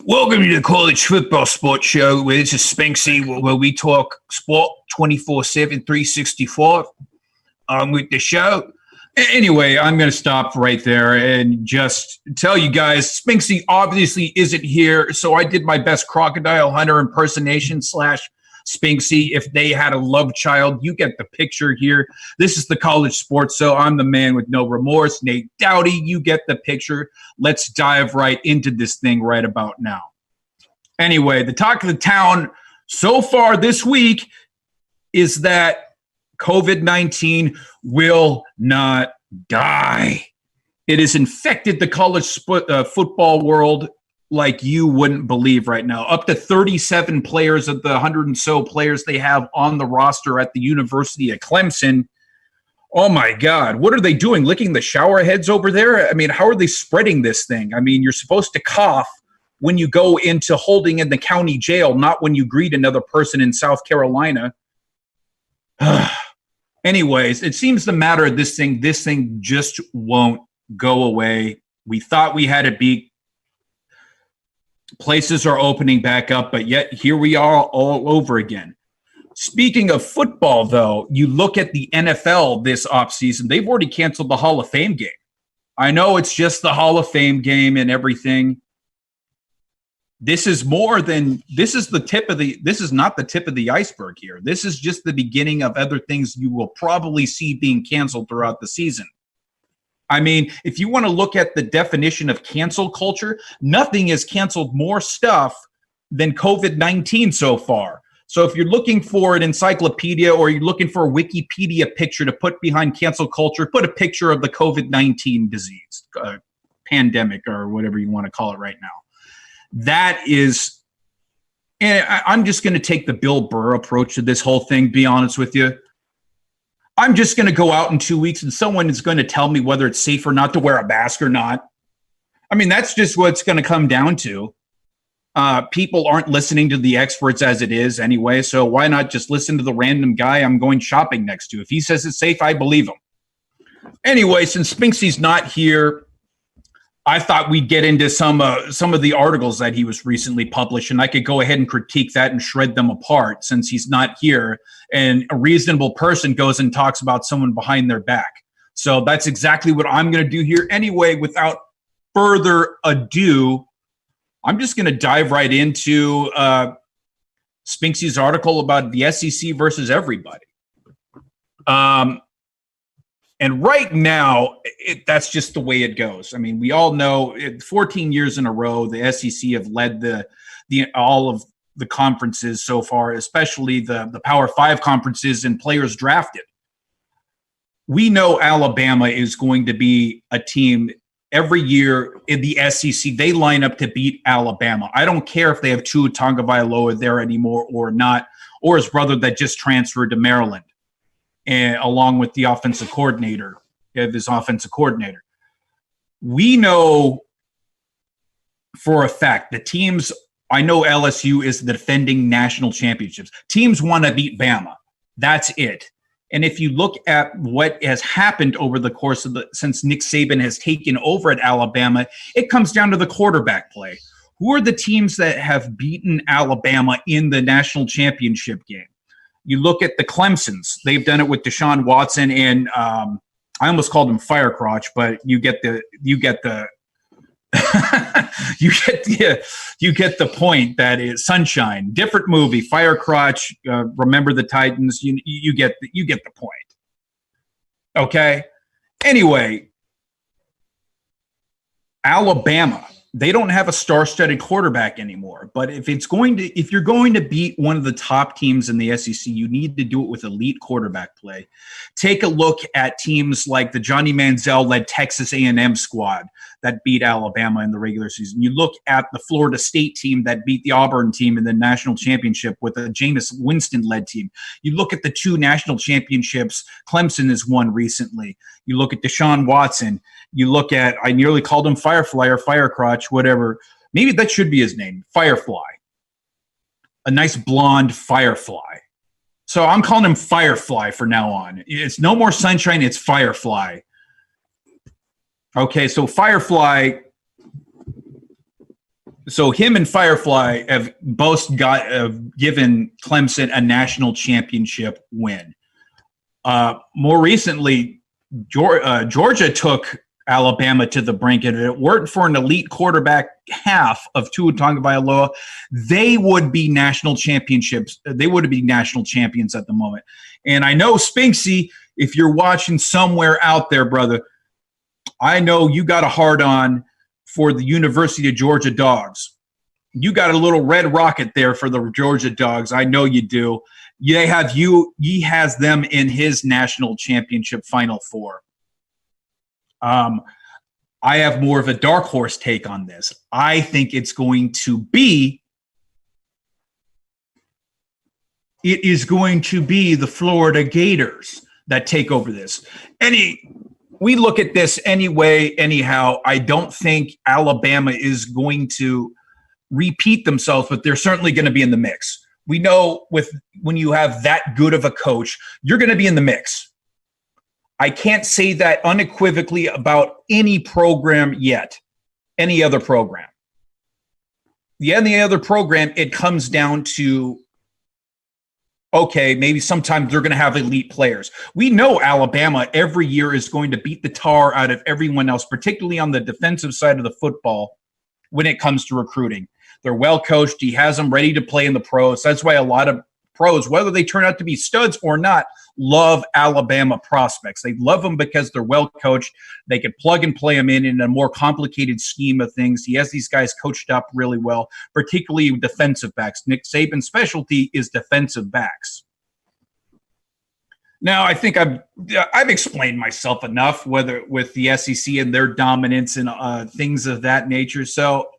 Welcome to the College Football Sports Show, where this is Spinksy, where we talk sport 24/7, 365 with the show. Anyway, I'm going to stop right there and just tell you guys, Spinksy obviously isn't here, so I did my best Crocodile Hunter impersonation / Spinksy. If they had a love child, you get the picture here. This is the college sports, so I'm the man with no remorse. Nate Doughty, you get the picture. Let's dive right into this thing right about now. Anyway, the talk of the town so far this week is that COVID-19 will not die. It has infected the college football world like you wouldn't believe right now. Up to 37 players of the 100 and so players they have on the roster at the University of Clemson. Oh my God, what are they doing? Licking the shower heads over there? I mean, how are they spreading this thing? I mean, you're supposed to cough when you go into holding in the county jail, not when you greet another person in South Carolina. Anyways, it seems the matter of this thing just won't go away. We thought we had it beat. Places are opening back up, but yet here we are all over again. Speaking of football, though, you look at the NFL this offseason, they've already canceled the Hall of Fame game. I know it's just the Hall of Fame game and everything. This is not the tip of the iceberg here. This is just the beginning of other things you will probably see being canceled throughout the season. I mean, if you want to look at the definition of cancel culture, nothing has canceled more stuff than COVID-19 so far. So if you're looking for an encyclopedia or you're looking for a Wikipedia picture to put behind cancel culture, put a picture of the COVID-19 disease, pandemic, or whatever you want to call it right now. That is, and I'm just going to take the Bill Burr approach to this whole thing, be honest with you. I'm just going to go out in 2 weeks and someone is going to tell me whether it's safe or not to wear a mask or not. I mean, that's just what it's going to come down to. People aren't listening to the experts as it is anyway, so why not just listen to the random guy I'm going shopping next to? If he says it's safe, I believe him. Anyway, since Spinksy's not here, I thought we'd get into some of the articles that he was recently published, and I could go ahead and critique that and shred them apart since he's not here, and a reasonable person goes and talks about someone behind their back. So that's exactly what I'm going to do here. Anyway, without further ado, I'm just going to dive right into Spinksy's article about the SEC versus everybody. And right now, that's just the way it goes. I mean, we all know 14 years in a row, the SEC have led all of the conferences so far, especially the Power 5 conferences and players drafted. We know Alabama is going to be a team every year in the SEC. They line up to beat Alabama. I don't care if they have Tua Tagovailoa there anymore or not, or his brother that just transferred to Maryland. And along with the offensive coordinator. We know for a fact the teams, I know LSU is the defending national championships. Teams want to beat Bama. That's it. And if you look at what has happened over the course of since Nick Saban has taken over at Alabama, it comes down to the quarterback play. Who are the teams that have beaten Alabama in the national championship game? You look at the Clemsons; they've done it with Deshaun Watson and I almost called him Firecrotch, but you get the you get the point. That is Sunshine, different movie. Firecrotch, Remember the Titans. You get the point. Okay. Anyway, Alabama. They don't have a star-studded quarterback anymore. But if you're going to beat one of the top teams in the SEC, you need to do it with elite quarterback play. Take a look at teams like the Johnny Manziel-led Texas A&M squad that beat Alabama in the regular season. You look at the Florida State team that beat the Auburn team in the national championship with a Jameis Winston-led team. You look at the two national championships Clemson has won recently. You look at Deshaun Watson. You look at, I nearly called him Firefly or Firecrotch, whatever. Maybe that should be his name, Firefly. A nice blonde Firefly. So I'm calling him Firefly for now on. It's no more Sunshine, it's Firefly. Okay, so Firefly So him and Firefly have both given Clemson a national championship win. More recently, Georgia took Alabama to the brink, and if it weren't for an elite quarterback half of Tua Tagovailoa, they would be national championships. They would be national champions at the moment. And I know, Spinksy, if you're watching somewhere out there, brother, I know you got a hard-on for the University of Georgia Dogs. You got a little red rocket there for the Georgia Dogs. I know you do. He has them in his national championship Final Four. I have more of a dark horse take on this. I think it is going to be the Florida Gators that take over this. We look at this anyhow. I don't think Alabama is going to repeat themselves, but they're certainly going to be in the mix. We know when you have that good of a coach, you're going to be in the mix. I can't say that unequivocally about any program yet, any other program. Any other program, it comes down to, okay, maybe sometimes they're going to have elite players. We know Alabama every year is going to beat the tar out of everyone else, particularly on the defensive side of the football when it comes to recruiting. They're well coached. He has them ready to play in the pros. That's why a lot of pros, whether they turn out to be studs or not, love Alabama prospects. They love them because they're well coached. They can plug and play them in a more complicated scheme of things. He has these guys coached up really well, particularly defensive backs. Nick Saban's specialty is defensive backs. Now, I think I've explained myself enough, whether with the SEC and their dominance and things of that nature. So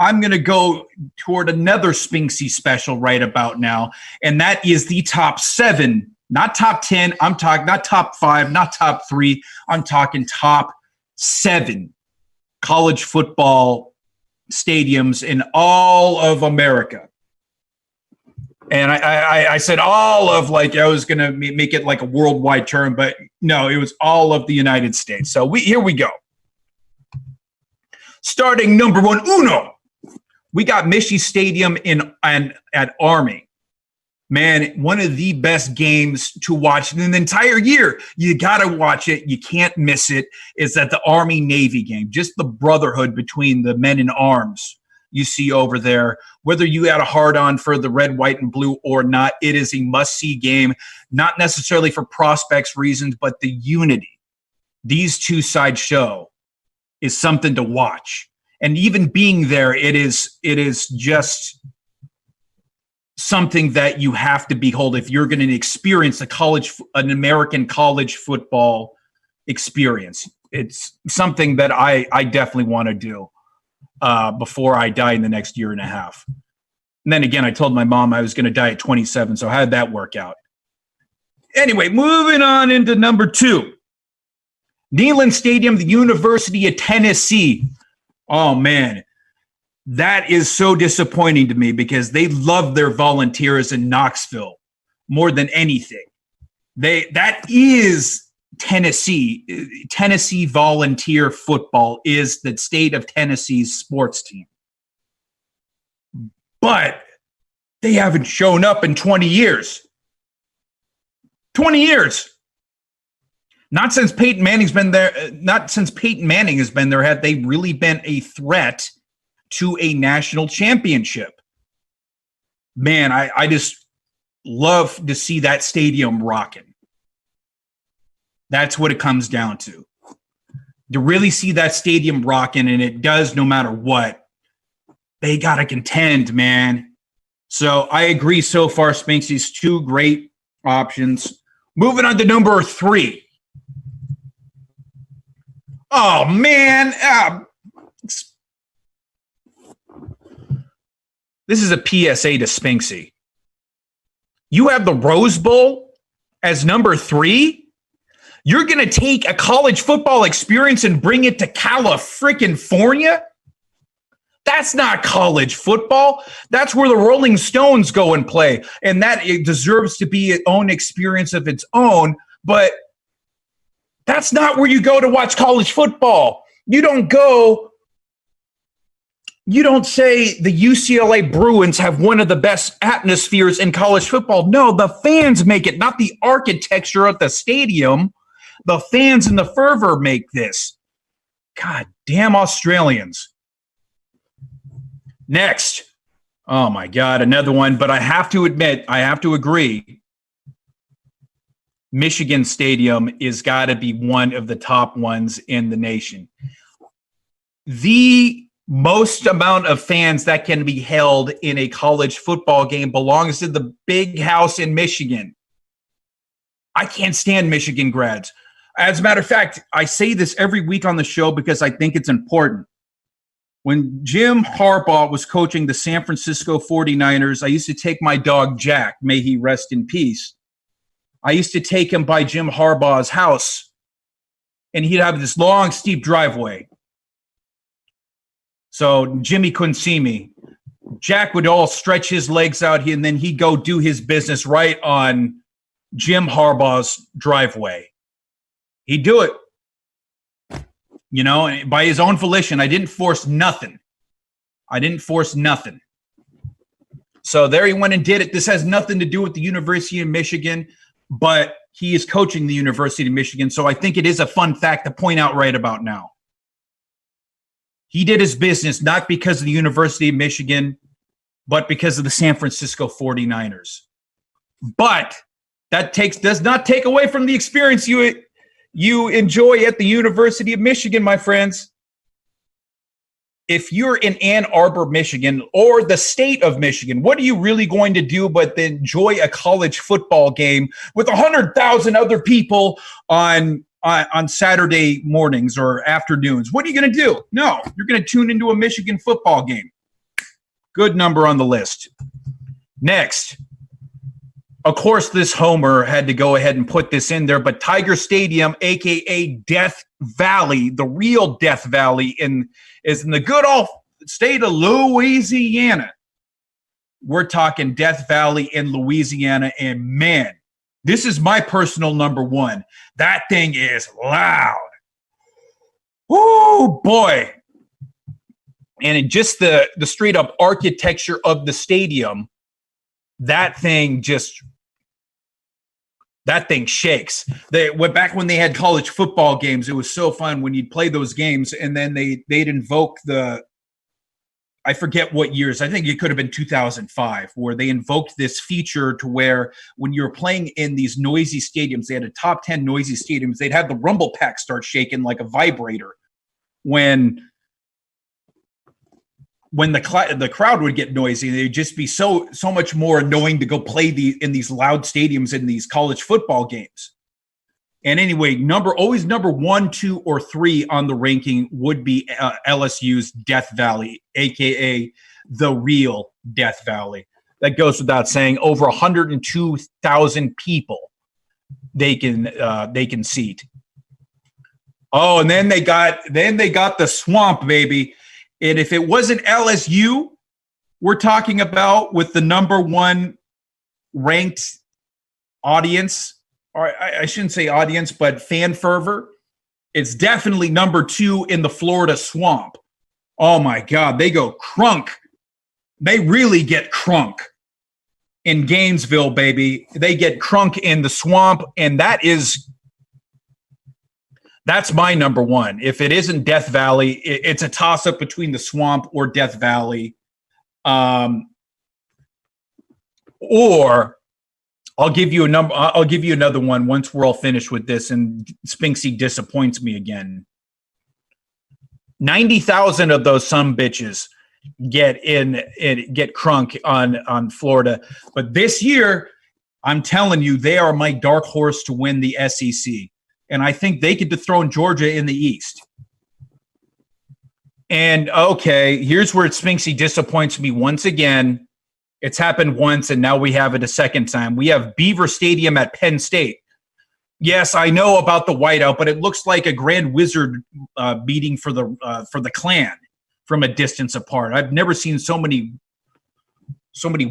I'm going to go toward another Spinksy special right about now, and that is the top 7, not top 10. I'm talking not top 5, not top 3. I'm talking top 7 college football stadiums in all of America. And I said all of, like I was going to make it like a worldwide term, but no, it was all of the United States. So here we go. Starting number 1, we got Michie Stadium at Army. Man, one of the best games to watch in the entire year. You got to watch it. You can't miss it. Is that the Army-Navy game. Just the brotherhood between the men in arms you see over there. Whether you had a hard-on for the red, white, and blue or not, it is a must-see game. Not necessarily for prospects reasons, but the unity these two sides show is something to watch. And even being there, it is just something that you have to behold if you're going to experience an American college football experience. It's something that I definitely want to do before I die in the next year and a half. And then again, I told my mom I was going to die at 27, so how did that work out? Anyway, moving on into number 2. Neyland Stadium, the University of Tennessee. Oh, man, that is so disappointing to me because they love their volunteers in Knoxville more than anything. That is Tennessee. Tennessee Volunteer Football is the state of Tennessee's sports team. But they haven't shown up in 20 years. 20 years. Not since Peyton Manning's been there. Not since Peyton Manning has been there have they really been a threat to a national championship. Man, I just love to see that stadium rocking. That's what it comes down to. To really see that stadium rocking, and it does no matter what, they got to contend, man. So I agree so far, Spinksy's 2 great options. Moving on to number 3. Oh, man. This is a PSA to Spinksy. You have the Rose Bowl as number 3? You're going to take a college football experience and bring it to California? That's not college football. That's where the Rolling Stones go and play. And that it deserves to be its own experience of its own. But that's not where you go to watch college football. You don't go You don't say the UCLA Bruins have one of the best atmospheres in college football. No, the fans make it, not the architecture of the stadium. The fans and the fervor make this. God damn Australians. Next. Oh my God, another one. But I have to admit, I have to agree. Michigan Stadium is got to be one of the top ones in the nation. The most amount of fans that can be held in a college football game belongs to the big house in Michigan. I can't stand Michigan grads. As a matter of fact, I say this every week on the show because I think it's important. When Jim Harbaugh was coaching the San Francisco 49ers, I used to take my dog Jack, may he rest in peace. I used to take him by Jim Harbaugh's house, and he'd have this long, steep driveway. So Jimmy couldn't see me. Jack would all stretch his legs out here, and then he'd go do his business right on Jim Harbaugh's driveway. He'd do it, you know, by his own volition. I didn't force nothing. So there he went and did it. This has nothing to do with the University of Michigan, but he is coaching the University of Michigan. So I think it is a fun fact to point out right about now. He did his business not because of the University of Michigan, but because of the San Francisco 49ers. But that does not take away from the experience you enjoy at the University of Michigan, my friends. If you're in Ann Arbor, Michigan, or the state of Michigan, what are you really going to do but enjoy a college football game with 100,000 other people on Saturday mornings or afternoons? What are you going to do? No, you're going to tune into a Michigan football game. Good number on the list. Next. Of course, this homer had to go ahead and put this in there, but Tiger Stadium, a.k.a. Death Valley, the real Death Valley, is in the good old state of Louisiana. We're talking Death Valley in Louisiana, and man, this is my personal number one. That thing is loud. Oh, boy. And just the straight-up architecture of the stadium, that thing shakes. They went back when they had college football games. It was so fun when you'd play those games, and then they'd invoke I forget what years. I think it could have been 2005, where they invoked this feature to where when you're playing in these noisy stadiums, they had a top 10 noisy stadiums. They'd have the rumble pack start shaking like a vibrator when the crowd would get noisy. They'd just be so much more annoying to go play in these loud stadiums in these college football games. And anyway, always number 1, 2, or 3 on the ranking would be LSU's Death Valley, aka the real Death Valley. That goes without saying. Over 102,000 people they can seat. Oh, and then they got the swamp, baby. And if it wasn't LSU, we're talking about with the number 1 ranked audience, or I shouldn't say audience, but fan fervor, it's definitely number 2 in the Florida swamp. Oh my God, they go crunk. They really get crunk in Gainesville, baby. They get crunk in the swamp, and that's my number 1. If it isn't Death Valley, it's a toss-up between the swamp or Death Valley. Or I'll give you another one once we're all finished with this and Spinksy disappoints me again. 90,000 of those sumbitches get crunk on Florida. But this year, I'm telling you, they are my dark horse to win the SEC. And I think they could dethrone Georgia in the East. And, okay, here's where Spinksy disappoints me once again. It's happened once, and now we have it a second time. We have Beaver Stadium at Penn State. Yes, I know about the whiteout, but it looks like a Grand Wizard meeting for the Klan from a distance apart. I've never seen so many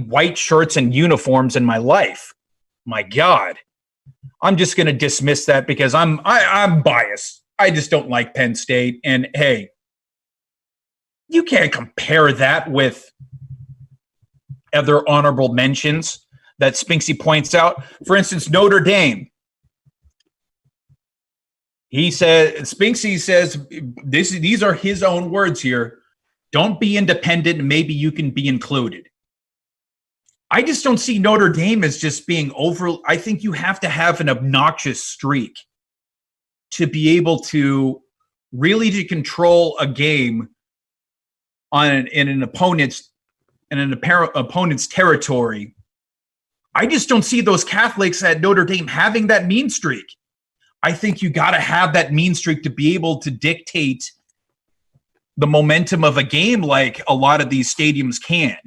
white shirts and uniforms in my life. My God. I'm just going to dismiss that because I'm biased. I just don't like Penn State. And hey, You can't compare that with other honorable mentions that Spinksy points out. For instance, Notre Dame. Spinksy says, these are his own words here. Don't be independent. Maybe you can be included. I just don't see Notre Dame as just being over. I think you have to have an obnoxious streak to be able to really to control a game in an opponent's territory. I just don't see those Catholics at Notre Dame having that mean streak. I think you got to have that mean streak to be able to dictate the momentum of a game like a lot of these stadiums can.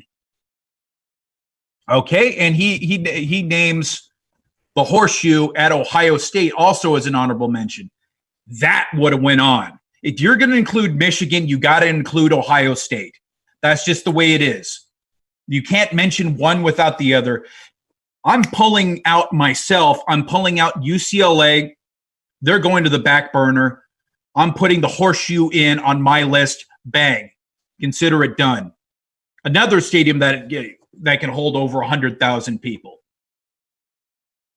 Okay, and he names the Horseshoe at Ohio State also as an honorable mention. That would have went on. If you're going to include Michigan, you got to include Ohio State. That's just the way it is. You can't mention one without the other. I'm pulling out myself. I'm pulling out UCLA. They're going to the back burner. I'm putting the Horseshoe in on my list. Bang. Consider it done. Another stadium that can hold over 100,000 people.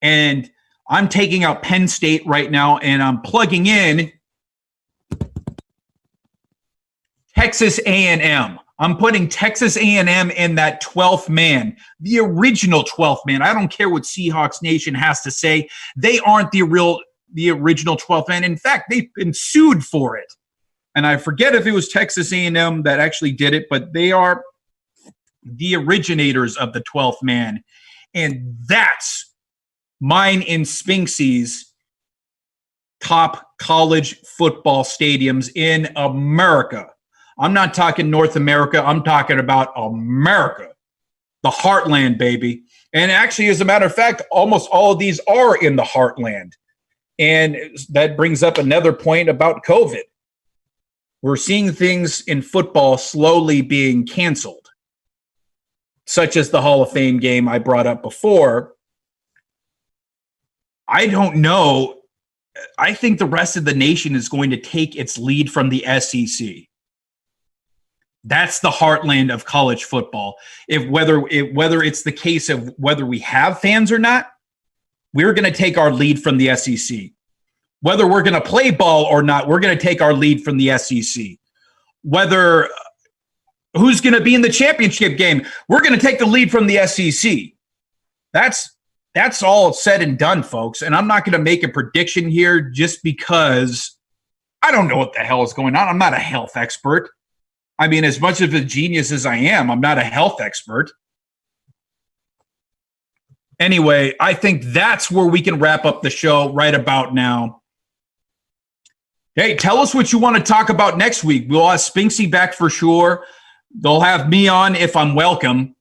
And I'm taking out Penn State right now, and I'm plugging in Texas A&M. I'm putting Texas A&M in that 12th man, the original 12th man. I don't care what Seahawks Nation has to say. They aren't the original 12th man. In fact, they've been sued for it. And I forget if it was Texas A&M that actually did it, but they are the originators of the 12th man. And that's mine and Spinksy's top college football stadiums in America. I'm not talking North America. I'm talking about America, the heartland, baby. And actually, as a matter of fact, almost all of these are in the heartland. And that brings up another point about COVID. We're seeing things in football slowly being canceled, such as the Hall of Fame game I brought up before. I don't know. I think the rest of the nation is going to take its lead from the SEC. That's the heartland of college football. Whether it's the case of whether we have fans or not, we're going to take our lead from the SEC. Whether we're going to play ball or not, we're going to take our lead from the SEC. Whether who's going to be in the championship game, we're going to take the lead from the SEC. That's all said and done, folks. And I'm not going to make a prediction here just because I don't know what the hell is going on. I'm not a health expert. I mean, as much of a genius as I am, I'm not a health expert. Anyway, I think that's where we can wrap up the show right about now. Hey, tell us what you want to talk about next week. We'll have Spinksy back for sure. They'll have me on if I'm welcome.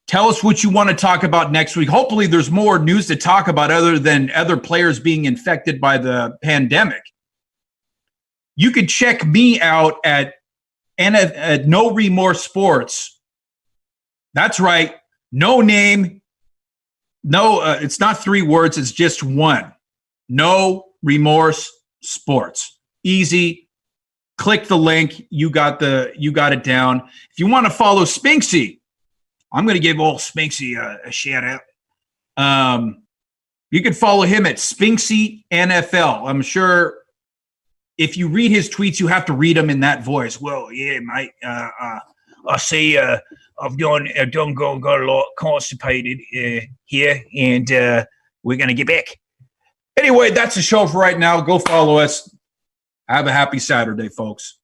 Tell us what you want to talk about next week. Hopefully there's more news to talk about other than other players being infected by the pandemic. You can check me out at No Remorse Sports. That's right. No name. No, it's not 3 words. It's just one. No Remorse Sports. Easy. Click the link. You got it down. If you want to follow Spinksy, I'm going to give old Spinksy a shout out. You can follow him at Spinksy NFL. I'm sure if you read his tweets, you have to read them in that voice. Well, yeah, mate. I see. I've got a lot constipated here, and we're going to get back. Anyway, that's the show for right now. Go follow us. Have a happy Saturday, folks.